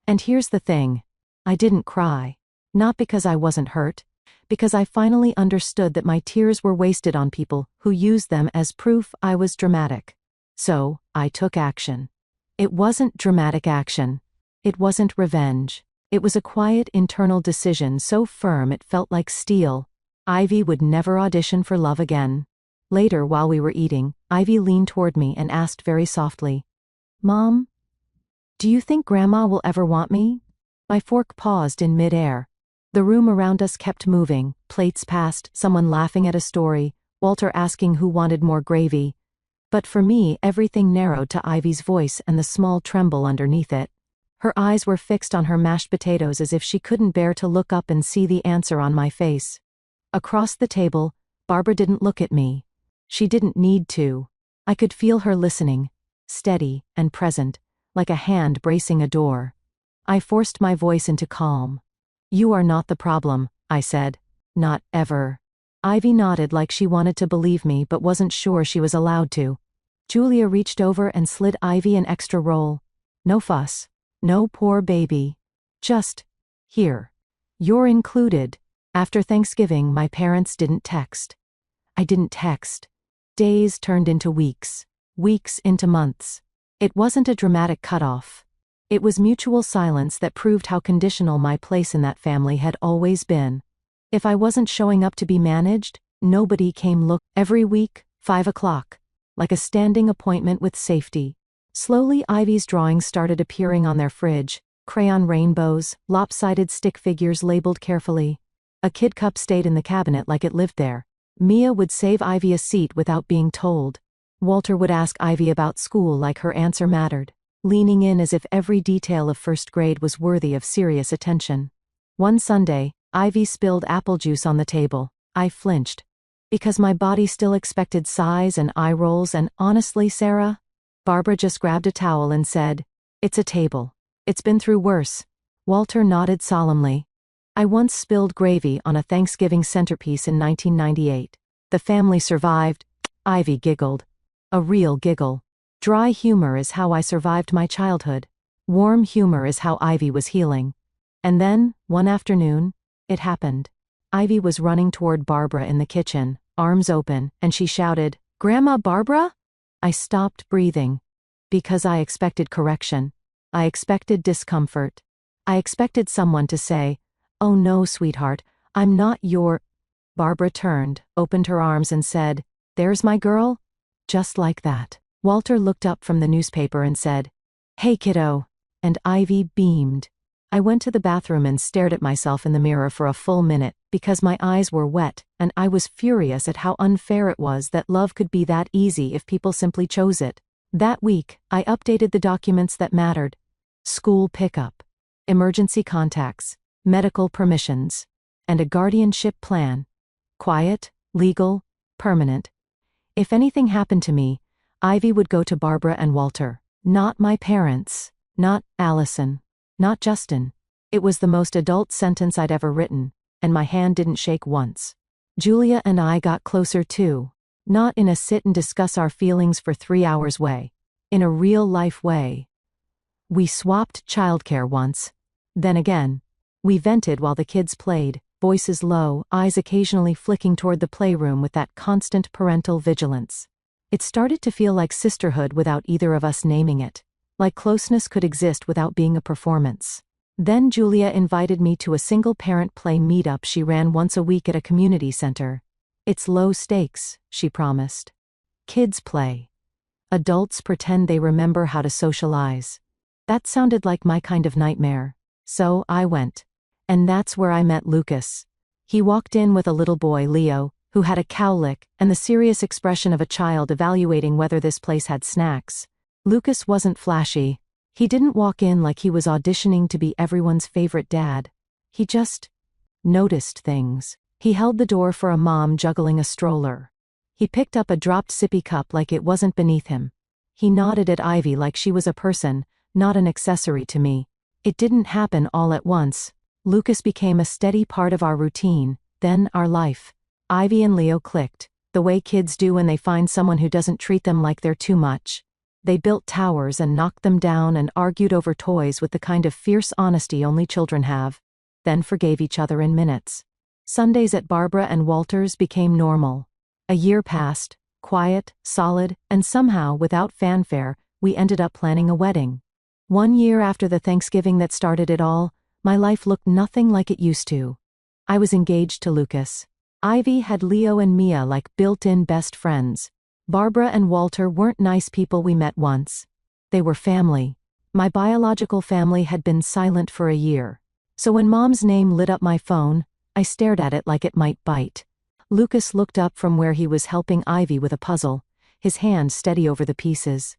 And here's the thing. I didn't cry. Not because I wasn't hurt. Because I finally understood that my tears were wasted on people who used them as proof I was dramatic. So, I took action. It wasn't dramatic action. It wasn't revenge. It was a quiet internal decision so firm it felt like steel. Ivy would never audition for love again. Later, while we were eating, Ivy leaned toward me and asked very softly, "Mom, do you think Grandma will ever want me?" My fork paused in mid-air. The room around us kept moving, plates passed, someone laughing at a story, Walter asking who wanted more gravy. But for me, everything narrowed to Ivy's voice and the small tremble underneath it. Her eyes were fixed on her mashed potatoes as if she couldn't bear to look up and see the answer on my face. Across the table, Barbara didn't look at me. She didn't need to. I could feel her listening, steady and present, like a hand bracing a door. I forced my voice into calm. "You are not the problem," I said. "Not ever." Ivy nodded like she wanted to believe me but wasn't sure she was allowed to. Julia reached over and slid Ivy an extra roll. "No fuss. No poor baby. Just, here. You're included." After Thanksgiving, my parents didn't text. I didn't text. Days turned into weeks. Weeks into months. It wasn't a dramatic cutoff. It was mutual silence that proved how conditional my place in that family had always been. If I wasn't showing up to be managed, nobody came look. Every week, 5 o'clock. Like a standing appointment with safety. Slowly Ivy's drawings started appearing on their fridge, crayon rainbows, lopsided stick figures labeled carefully. A kid cup stayed in the cabinet like it lived there. Mia would save Ivy a seat without being told. Walter would ask Ivy about school like her answer mattered, leaning in as if every detail of first grade was worthy of serious attention. One Sunday, Ivy spilled apple juice on the table. I flinched. Because my body still expected sighs and eye rolls and honestly, Sarah? Barbara just grabbed a towel and said, "It's a table. It's been through worse." Walter nodded solemnly. I once spilled gravy on a Thanksgiving centerpiece in 1998. The family survived. Ivy giggled. A real giggle. Dry humor is how I survived my childhood. Warm humor is how Ivy was healing. And then, one afternoon, it happened. Ivy was running toward Barbara in the kitchen, arms open, and she shouted, "Grandma Barbara?" I stopped breathing. Because I expected correction. I expected discomfort. I expected someone to say, "Oh no, sweetheart, I'm not your..." Barbara turned, opened her arms and said, "There's my girl." Just like that. Walter looked up from the newspaper and said, "Hey kiddo." And Ivy beamed. I went to the bathroom and stared at myself in the mirror for a full minute, because my eyes were wet, and I was furious at how unfair it was that love could be that easy if people simply chose it. That week, I updated the documents that mattered. School pickup, emergency contacts, medical permissions, and a guardianship plan. Quiet, legal, permanent. If anything happened to me, Ivy would go to Barbara and Walter. Not my parents. Not Allison. Not Justin. It was the most adult sentence I'd ever written, and my hand didn't shake once. Julia and I got closer too. Not in a sit and discuss our feelings for 3 hours way. In a real-life way. We swapped childcare once. Then again. We vented while the kids played, voices low, eyes occasionally flicking toward the playroom with that constant parental vigilance. It started to feel like sisterhood without either of us naming it. Like closeness could exist without being a performance. Then Julia invited me to a single-parent play meetup she ran once a week at a community center. "It's low stakes," she promised. Kids play. Adults pretend they remember how to socialize. That sounded like my kind of nightmare. So I went. And that's where I met Lucas. He walked in with a little boy, Leo, who had a cowlick and the serious expression of a child evaluating whether this place had snacks. Lucas wasn't flashy. He didn't walk in like he was auditioning to be everyone's favorite dad. He just noticed things. He held the door for a mom juggling a stroller. He picked up a dropped sippy cup like it wasn't beneath him. He nodded at Ivy like she was a person, not an accessory to me. It didn't happen all at once. Lucas became a steady part of our routine, then our life. Ivy and Leo clicked, the way kids do when they find someone who doesn't treat them like they're too much. They built towers and knocked them down and argued over toys with the kind of fierce honesty only children have, then forgave each other in minutes. Sundays at Barbara and Walter's became normal. A year passed, quiet, solid, and somehow, without fanfare, we ended up planning a wedding. 1 year after the Thanksgiving that started it all, my life looked nothing like it used to. I was engaged to Lucas. Ivy had Leo and Mia like built-in best friends. Barbara and Walter weren't nice people we met once. They were family. My biological family had been silent for a year. So when Mom's name lit up my phone, I stared at it like it might bite. Lucas looked up from where he was helping Ivy with a puzzle, his hand steady over the pieces.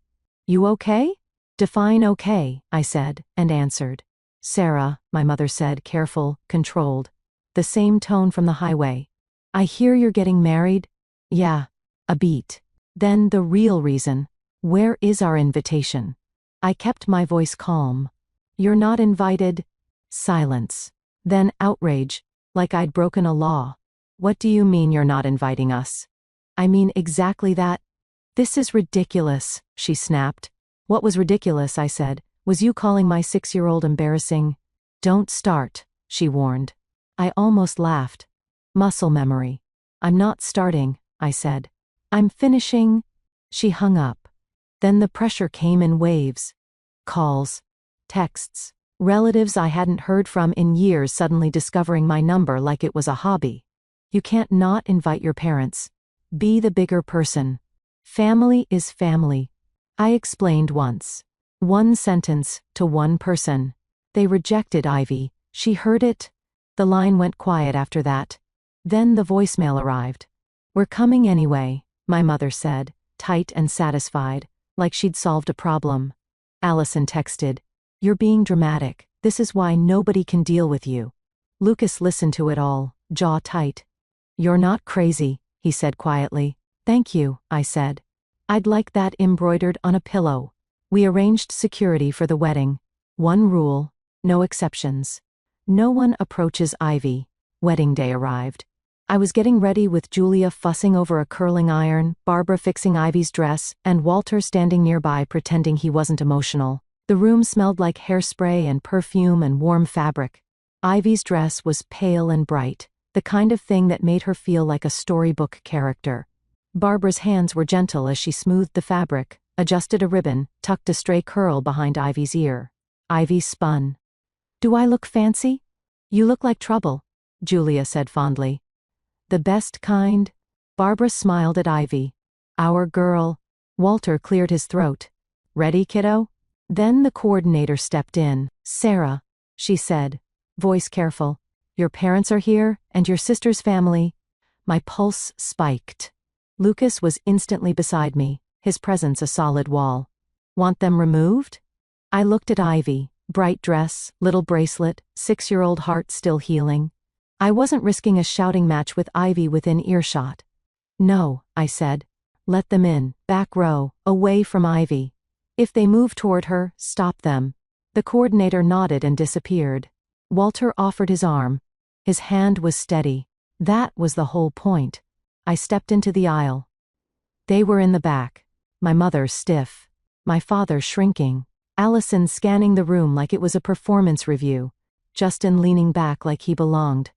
"You okay?" Define okay, I said, and answered. Sarah, my mother said, careful, controlled. The same tone from the highway. I hear you're getting married? Yeah. A beat. Then the real reason. Where is our invitation? I kept my voice calm. You're not invited? Silence. Then outrage, like I'd broken a law. What do you mean you're not inviting us? I mean exactly that. This is ridiculous, she snapped. What was ridiculous, I said, was you calling my 6-year-old embarrassing. Don't start, she warned. I almost laughed. Muscle memory. I'm not starting, I said. I'm finishing. She hung up. Then the pressure came in waves. Calls. Texts. Relatives I hadn't heard from in years suddenly discovering my number like it was a hobby. You can't not invite your parents. Be the bigger person. Family is family. I explained once. One sentence, to one person. They rejected Ivy. She heard it. The line went quiet after that. Then the voicemail arrived. We're coming anyway, my mother said, tight and satisfied, like she'd solved a problem. Allison texted. You're being dramatic. This is why nobody can deal with you. Lucas listened to it all, jaw tight. You're not crazy, he said quietly. Thank you, I said. I'd like that embroidered on a pillow. We arranged security for the wedding. One rule, no exceptions. No one approaches Ivy. Wedding day arrived. I was getting ready with Julia fussing over a curling iron, Barbara fixing Ivy's dress, and Walter standing nearby pretending he wasn't emotional. The room smelled like hairspray and perfume and warm fabric. Ivy's dress was pale and bright, the kind of thing that made her feel like a storybook character. Barbara's hands were gentle as she smoothed the fabric, adjusted a ribbon, tucked a stray curl behind Ivy's ear. Ivy spun. Do I look fancy? You look like trouble, Julia said fondly. The best kind? Barbara smiled at Ivy. Our girl. Walter cleared his throat. Ready, kiddo? Then the coordinator stepped in. Sarah, she said, voice careful. Your parents are here, and your sister's family. My pulse spiked. Lucas was instantly beside me, his presence a solid wall. Want them removed? I looked at Ivy, bright dress, little bracelet, 6-year-old heart still healing. I wasn't risking a shouting match with Ivy within earshot. No, I said. Let them in, back row, away from Ivy. If they move toward her, stop them. The coordinator nodded and disappeared. Walter offered his arm. His hand was steady. That was the whole point. I stepped into the aisle. They were in the back. My mother stiff. My father shrinking. Allison scanning the room like it was a performance review. Justin leaning back like he belonged.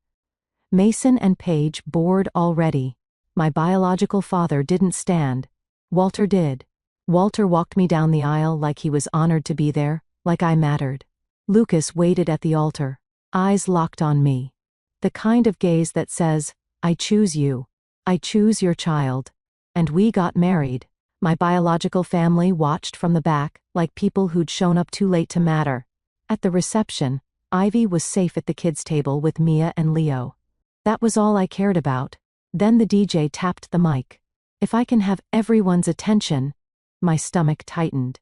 Mason and Paige bored already. My biological father didn't stand. Walter did. Walter walked me down the aisle like he was honored to be there, like I mattered. Lucas waited at the altar, eyes locked on me. The kind of gaze that says, I choose you. I choose your child. And we got married. My biological family watched from the back, like people who'd shown up too late to matter. At the reception, Ivy was safe at the kids' table with Mia and Leo. That was all I cared about. Then the DJ tapped the mic. If I can have everyone's attention. My stomach tightened.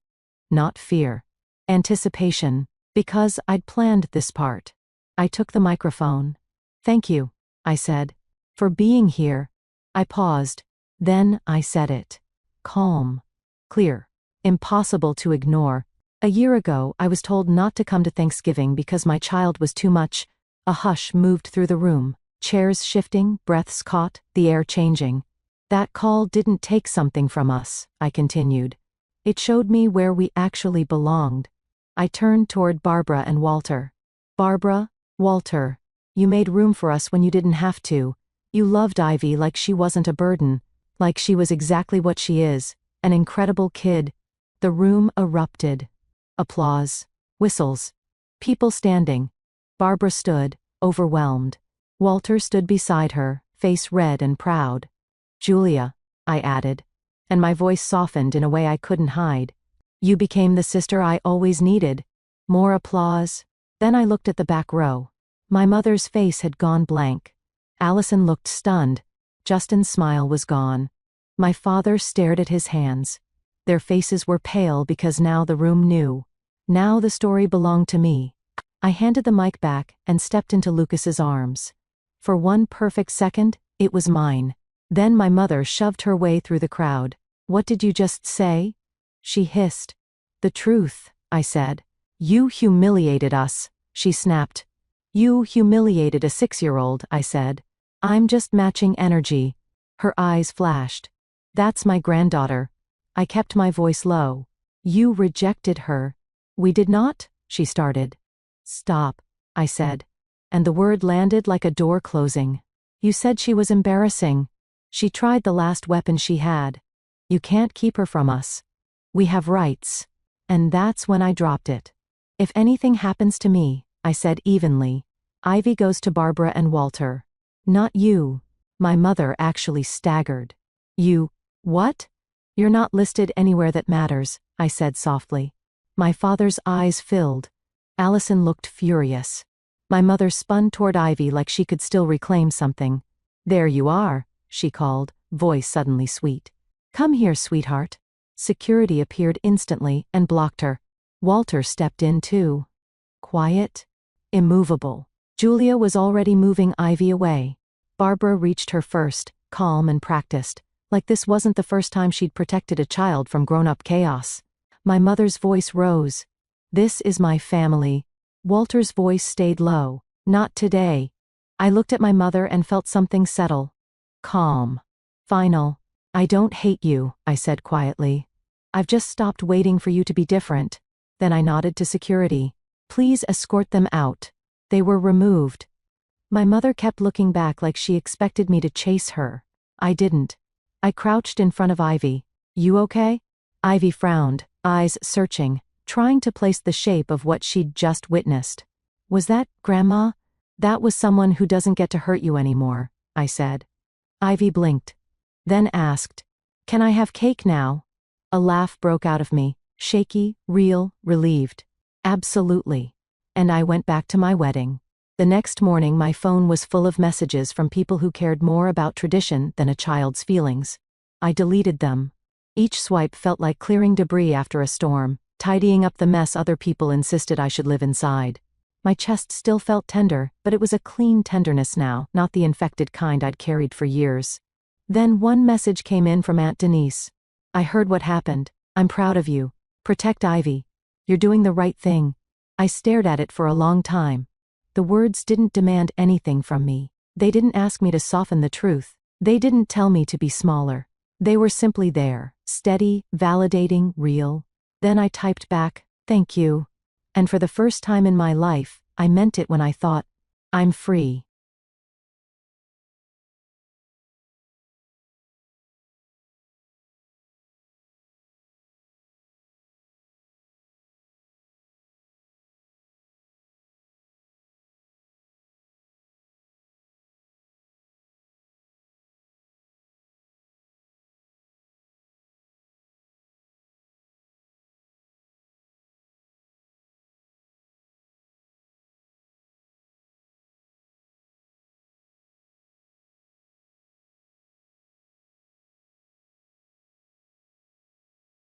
Not fear. Anticipation. Because I'd planned this part. I took the microphone. Thank you, I said. For being here. I paused. Then I said it. Calm. Clear. Impossible to ignore. A year ago, I was told not to come to Thanksgiving because my child was too much. A hush moved through the room. Chairs shifting, breaths caught, the air changing. That call didn't take something from us, I continued. It showed me where we actually belonged. I turned toward Barbara and Walter. Barbara, Walter, you made room for us when you didn't have to. You loved Ivy like she wasn't a burden, like she was exactly what she is, an incredible kid. The room erupted. Applause. Whistles. People standing. Barbara stood, overwhelmed. Walter stood beside her, face red and proud. Julia, I added, and my voice softened in a way I couldn't hide. You became the sister I always needed. More applause. Then I looked at the back row. My mother's face had gone blank. Allison looked stunned. Justin's smile was gone. My father stared at his hands. Their faces were pale because now the room knew. Now the story belonged to me. I handed the mic back and stepped into Lucas's arms. For one perfect second, it was mine. Then my mother shoved her way through the crowd. "What did you just say?" she hissed. "The truth," I said. "You humiliated us," she snapped. "You humiliated a 6-year-old, I said. "I'm just matching energy." Her eyes flashed. "That's my granddaughter." I kept my voice low. "You rejected her." "We did not," she started. "Stop," I said. And the word landed like a door closing. "You said she was embarrassing. She tried the last weapon she had. You can't keep her from us. We have rights." And that's when I dropped it. "If anything happens to me," I said evenly, "Ivy goes to Barbara and Walter. Not you." My mother actually staggered. "You, what?" "You're not listed anywhere that matters," I said softly. My father's eyes filled. Allison looked furious. My mother spun toward Ivy like she could still reclaim something. "There you are," she called, voice suddenly sweet. "Come here, sweetheart." Security appeared instantly and blocked her. Walter stepped in too. Quiet, immovable. Julia was already moving Ivy away. Barbara reached her first, calm and practiced, like this wasn't the first time she'd protected a child from grown-up chaos. My mother's voice rose. "This is my family." Walter's voice stayed low. "Not today." I looked at my mother and felt something settle. Calm. Final. "I don't hate you," I said quietly. "I've just stopped waiting for you to be different." Then I nodded to security. "Please escort them out." They were removed. My mother kept looking back like she expected me to chase her. I didn't. I crouched in front of Ivy. "You okay?" Ivy frowned, eyes searching, trying to place the shape of what she'd just witnessed. "Was that, Grandma?" "That was someone who doesn't get to hurt you anymore," I said. Ivy blinked. Then asked, "Can I have cake now?" A laugh broke out of me, shaky, real, relieved. "Absolutely." And I went back to my wedding. The next morning my phone was full of messages from people who cared more about tradition than a child's feelings. I deleted them. Each swipe felt like clearing debris after a storm, tidying up the mess other people insisted I should live inside. My chest still felt tender, but it was a clean tenderness now, not the infected kind I'd carried for years. Then one message came in from Aunt Denise. "I heard what happened. I'm proud of you. Protect Ivy. You're doing the right thing." I stared at it for a long time. The words didn't demand anything from me. They didn't ask me to soften the truth. They didn't tell me to be smaller. They were simply there, steady, validating, real. Then I typed back, "Thank you." And for the first time in my life, I meant it when I thought, "I'm free."